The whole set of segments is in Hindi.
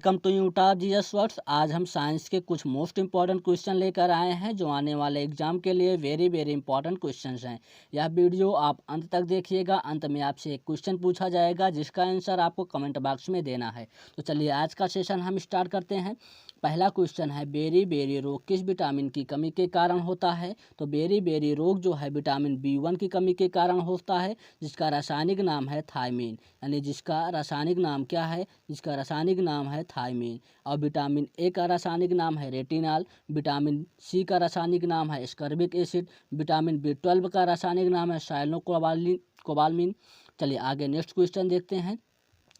Welcome to YouTube GS words. आज हम साइंस के कुछ मोस्ट इंपॉर्टेंट क्वेश्चन लेकर आए हैं जो आने वाले एग्जाम के लिए वेरी वेरी इंपॉर्टेंट क्वेश्चंस हैं। यह वीडियो आप अंत तक देखिएगा। अंत में आपसे एक क्वेश्चन पूछा जाएगा जिसका आंसर आपको कमेंट बॉक्स में देना है। तो चलिए आज का सेशन हम स्टार्ट करते हैं। पहला क्वेश्चन है, बेरी बेरी रोग किस विटामिन की कमी के कारण होता है? तो बेरी बेरी रोग जो है विटामिन B1 की कमी के कारण होता है, जिसका रासायनिक नाम है थायमीन। यानी जिसका रासायनिक नाम क्या है? जिसका रासायनिक नाम है थायमीन। और विटामिन ए का रासायनिक नाम है रेटिनॉल। विटामिन सी का रासायनिक नाम है स्कर्बिक एसिड। विटामिन B12 का रासायनिक नाम है साइलोकोबाल्मिन। चलिए आगे नेक्स्ट क्वेश्चन देखते हैं।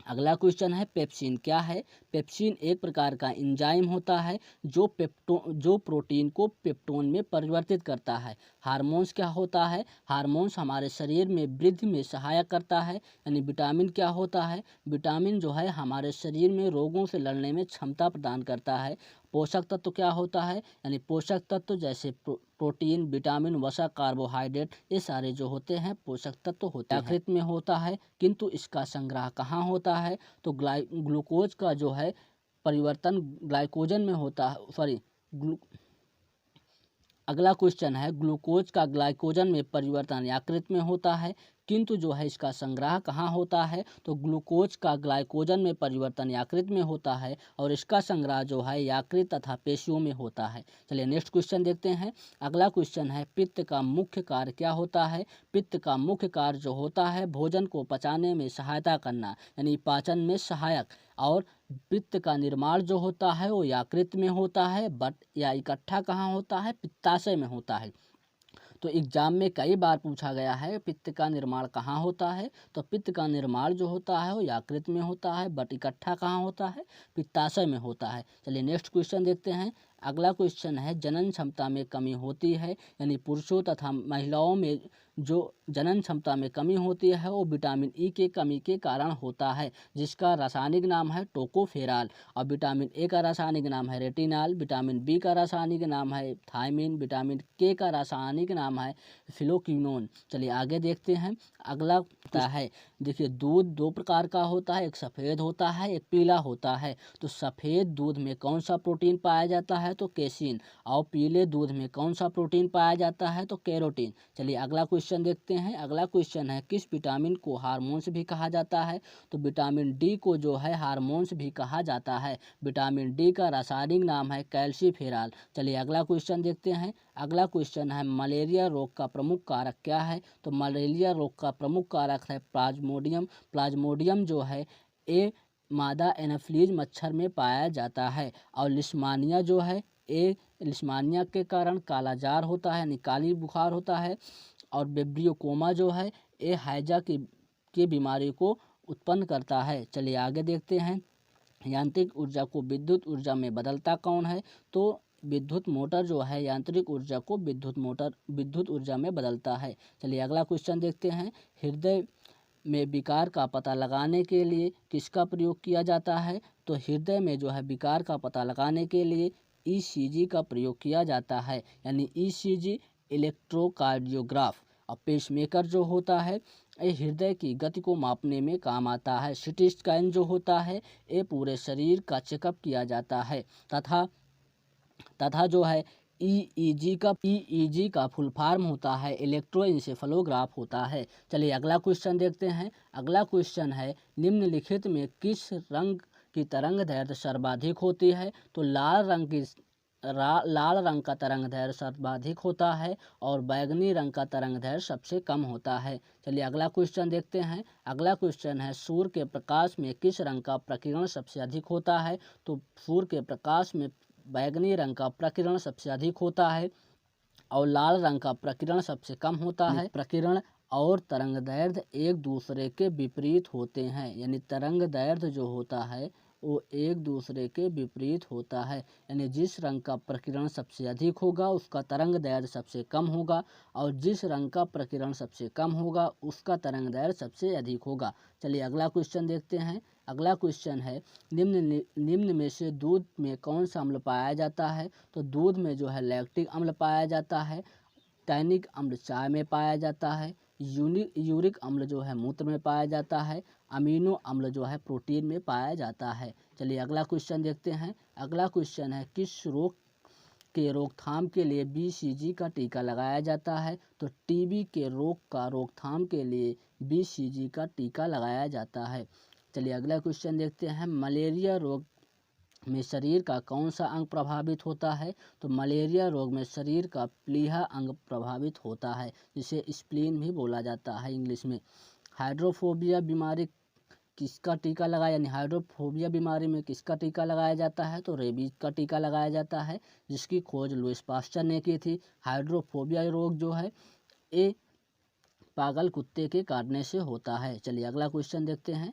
अगला क्वेश्चन है, पेप्सिन क्या है? पेप्सिन एक प्रकार का एंजाइम होता है जो प्रोटीन को पेप्टोन में परिवर्तित करता है। हार्मोन्स क्या होता है? हार्मोन्स हमारे शरीर में वृद्धि में सहायक करता है। यानी विटामिन क्या होता है? विटामिन जो है हमारे शरीर में रोगों से लड़ने में क्षमता प्रदान करता है। पोषक तत्व क्या होता है? यानी पोषक तत्व जैसे प्रोटीन, विटामिन, वसा, कार्बोहाइड्रेट, ये सारे जो होते हैं पोषक तत्व होते हैं। यकृत में होता है, किंतु इसका संग्रह कहाँ होता है? तो ग्लूकोज का जो है परिवर्तन ग्लाइकोजन में होता है। अगला क्वेश्चन है, ग्लूकोज का ग्लाइकोजन में परिवर्तन यकृत में होता है, किंतु जो है इसका संग्रह कहाँ होता है? तो ग्लूकोज का ग्लाइकोजन में परिवर्तन यकृत में होता है और इसका संग्रह जो है यकृत तथा पेशियों में होता है। चलिए नेक्स्ट क्वेश्चन देखते हैं। अगला क्वेश्चन है, पित्त का मुख्य कार्य क्या होता है? पित्त का मुख्य कार्य जो होता है भोजन को पचाने में सहायता करना, यानी पाचन में सहायक। और पित्त का निर्माण जो होता है वो यकृत में होता है, बट या इकट्ठा कहाँ होता है? पित्ताशय में होता है। तो एग्जाम में कई बार पूछा गया है पित्त का निर्माण कहाँ होता है? तो पित्त का निर्माण जो होता है वो यकृत में होता है, बट इकट्ठा कहाँ होता है? पित्ताशय में होता है। चलिए नेक्स्ट क्वेश्चन देखते हैं। अगला क्वेश्चन है, जनन क्षमता में कमी होती है, यानी पुरुषों तथा महिलाओं में जो जनन क्षमता में कमी होती है वो विटामिन ई के कमी के कारण होता है, जिसका रासायनिक नाम है टोकोफेरॉल। और विटामिन ए का रासायनिक नाम है रेटिनॉल। विटामिन बी का रासायनिक नाम है थायमीन। विटामिन के का रासायनिक नाम है फिलोक्विनोन। चलिए आगे देखते हैं। अगला है, देखिए दूध दो प्रकार का होता है, एक सफ़ेद होता है, एक पीला होता है। तो सफ़ेद दूध में कौन सा प्रोटीन पाया जाता है? तो केसिन। और पीले दूध में कौन सा प्रोटीन पाया जाता है? तो कैरोटीन। चलिए अगला क्वेश्चन देखते हैं। अगला क्वेश्चन है, किस विटामिन को हार्मोन्स भी कहा जाता है? तो विटामिन डी को जो है हार्मोन्स भी कहा जाता है। विटामिन डी का रासायनिक नाम है कैल्सीफेरॉल। चलिए अगला क्वेश्चन देखते हैं। अगला क्वेश्चन है, मलेरिया रोग का प्रमुख कारक क्या है? तो मलेरिया रोग का प्रमुख कारक है प्लाज्मोडियम। प्लाज्मोडियम जो है ए मादा एनाफिलीज मच्छर में पाया जाता है। और लिस्मानिया जो है लिस्मानिया के कारण कालाजार होता है, यानी काली बुखार होता है। और बेब्रियोकोमा जो है ये हैजा की बीमारी को उत्पन्न करता है। चलिए आगे देखते हैं। यांत्रिक ऊर्जा को विद्युत ऊर्जा में बदलता कौन है? तो विद्युत मोटर जो है यांत्रिक ऊर्जा को विद्युत ऊर्जा में बदलता है। चलिए अगला क्वेश्चन देखते हैं। हृदय में विकार का पता लगाने के लिए किसका प्रयोग किया जाता है? तो हृदय में जो है विकार का पता लगाने के लिए ECG का प्रयोग किया जाता है, यानी ECG इलेक्ट्रोकार्डियोग्राफ। और पेसमेकर जो होता है ये हृदय की गति को मापने में काम आता है। CT स्कैन जो होता है ये पूरे शरीर का चेकअप किया जाता है। तथा जो है EEG का फुल फॉर्म होता है इलेक्ट्रोइंसेफलोग्राफ होता है। चलिए अगला क्वेश्चन देखते हैं। अगला क्वेश्चन है, निम्नलिखित में किस रंग की तरंग दैर्ध्य सर्वाधिक होती है? तो लाल रंग का तरंग दैर्ध्य सर्वाधिक होता है और बैगनी रंग का तरंग दैर्ध्य सबसे कम होता है। चलिए अगला क्वेश्चन देखते हैं। अगला क्वेश्चन है, सूर्य के प्रकाश में किस रंग का प्रकीर्णन सबसे अधिक होता है? तो सूर्य के प्रकाश में बैगनी रंग का प्रकीर्णन सबसे अधिक होता है और लाल रंग का प्रकीर्णन सबसे कम होता है। प्रकीर्णन और तरंग दैर्ध्य एक दूसरे के विपरीत होते हैं, यानी तरंग दैर्ध्य जो होता है वो एक दूसरे के विपरीत होता है। यानी जिस रंग का प्रकीर्णन सबसे अधिक होगा उसका तरंग दैर्ध्य सबसे कम होगा, और जिस रंग का प्रकीर्णन सबसे कम होगा उसका तरंग दैर्ध्य सबसे अधिक होगा। चलिए अगला क्वेश्चन देखते हैं। अगला क्वेश्चन है, निम्न में से दूध में कौन सा अम्ल पाया जाता है? तो दूध में जो है लैक्टिक अम्ल पाया जाता है। टैनिक अम्ल चाय में पाया जाता है। यूरिक अम्ल जो है मूत्र में पाया जाता है। अमीनो अम्ल जो है प्रोटीन में पाया जाता है। चलिए अगला क्वेश्चन देखते हैं। अगला क्वेश्चन है किस रोग के रोकथाम के लिए BCG का टीका लगाया जाता है? तो TB के रोग का रोकथाम के लिए BCG का टीका लगाया जाता है। चलिए अगला क्वेश्चन देखते हैं। मलेरिया रोग में शरीर का कौन सा अंग प्रभावित होता है? तो मलेरिया रोग में शरीर का प्लीहा अंग प्रभावित होता है, जिसे स्प्लीन भी बोला जाता है इंग्लिश में। हाइड्रोफोबिया बीमारी किसका टीका लगाया, यानी हाइड्रोफोबिया बीमारी में किसका टीका लगाया जाता है? तो रेबीज का टीका लगाया जाता है, जिसकी खोज लुईस पास्चर ने की थी। हाइड्रोफोबिया रोग जो है ये पागल कुत्ते के काटने से होता है। चलिए अगला क्वेश्चन देखते हैं।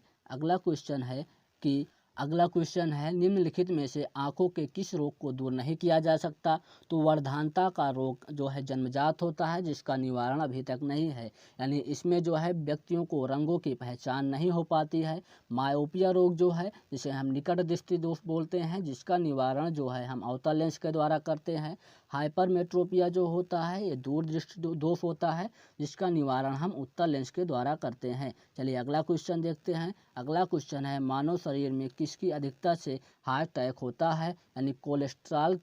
अगला क्वेश्चन है निम्नलिखित में से आंखों के किस रोग को दूर नहीं किया जा सकता? तो वर्धानता का रोग जो है जन्मजात होता है, जिसका निवारण अभी तक नहीं है, यानी इसमें जो है व्यक्तियों को रंगों की पहचान नहीं हो पाती है। मायोपिया रोग जो है, जिसे हम निकट दृष्टि दोष बोलते हैं, जिसका निवारण जो है हम अवतल लेंस के द्वारा करते हैं। हाइपरमेट्रोपिया जो होता है ये दूर दृष्टि दोष होता है, जिसका निवारण हम उत्तल लेंस के द्वारा करते हैं। चलिए अगला क्वेश्चन देखते हैं। अगला क्वेश्चन है मानव शरीर में किसकी अधिकता से हार्ट अटैक होता है? यानी कोलेस्ट्रॉल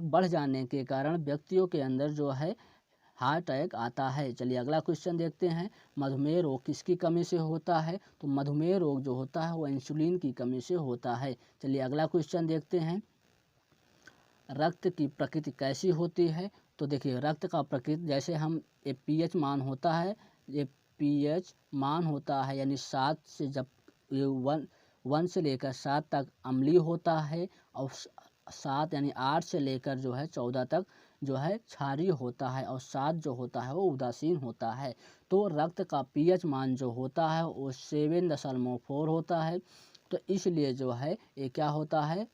बढ़ जाने के कारण व्यक्तियों के अंदर जो है हार्ट अटैक आता है। चलिए अगला क्वेश्चन देखते हैं। मधुमेह रोग किसकी कमी से होता है? तो मधुमेह रोग जो होता है वो इंसुलिन की कमी से होता है। चलिए अगला क्वेश्चन देखते हैं। रक्त की प्रकृति कैसी होती है? तो देखिए रक्त का प्रकृति जैसे हम pH मान होता है, ये pH मान होता है, यानी 7 से जब ये 1 से लेकर 7 तक अम्लीय होता है, और 7 यानी 8 से लेकर जो है 14 तक जो है क्षारीय होता है, और 7 जो होता है वो उदासीन होता है। तो रक्त का pH मान जो होता है वो 7.4 होता है। तो इसलिए जो है ये क्या होता है,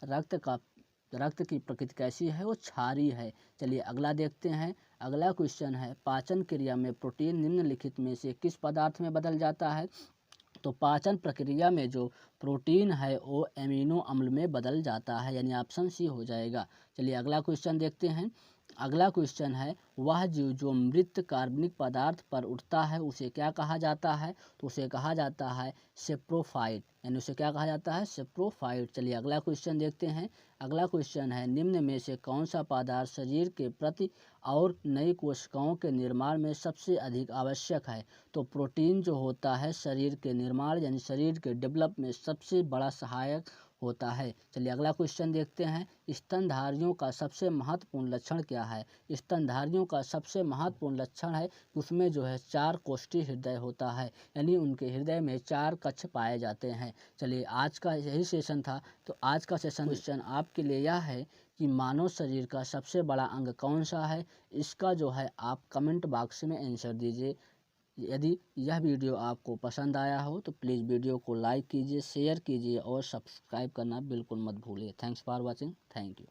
रक्त की प्रकृति कैसी है, वो क्षारीय है। चलिए अगला देखते हैं। अगला क्वेश्चन है पाचन क्रिया में प्रोटीन निम्नलिखित में से किस पदार्थ में बदल जाता है? तो पाचन प्रक्रिया में जो प्रोटीन है वो एमिनो अम्ल में बदल जाता है, यानी ऑप्शन सी हो जाएगा। चलिए अगला क्वेश्चन देखते हैं। अगला क्वेश्चन है वह जीव जो मृत कार्बनिक पदार्थ पर उठता है उसे क्या कहा जाता है? तो उसे कहा जाता है सेप्रोफाइट, यानी उसे क्या कहा जाता है, सेप्रोफाइट। चलिए अगला क्वेश्चन देखते हैं। अगला क्वेश्चन है निम्न में से कौन सा पदार्थ शरीर के प्रति और नई कोशिकाओं के निर्माण में सबसे अधिक आवश्यक है? तो प्रोटीन जो होता है शरीर के निर्माण यानी शरीर के डेवलप में सबसे बड़ा सहायक होता है। चलिए अगला क्वेश्चन देखते हैं। स्तनधारियों का सबसे महत्वपूर्ण लक्षण क्या है? स्तनधारियों का सबसे महत्वपूर्ण लक्षण है उसमें जो है 4 कोष्ठी हृदय होता है, यानी उनके हृदय में 4 कक्ष पाए जाते हैं। चलिए आज का यही सेशन था। तो आज का सेशन क्वेश्चन आपके लिए यह है कि मानव शरीर का सबसे बड़ा अंग कौन सा है? इसका जो है आप कमेंट बॉक्स में आंसर दीजिए। यदि यह वीडियो आपको पसंद आया हो तो प्लीज़ वीडियो को लाइक कीजिए, शेयर कीजिए और सब्सक्राइब करना बिल्कुल मत भूलिए। Thanks for watching. Thank you.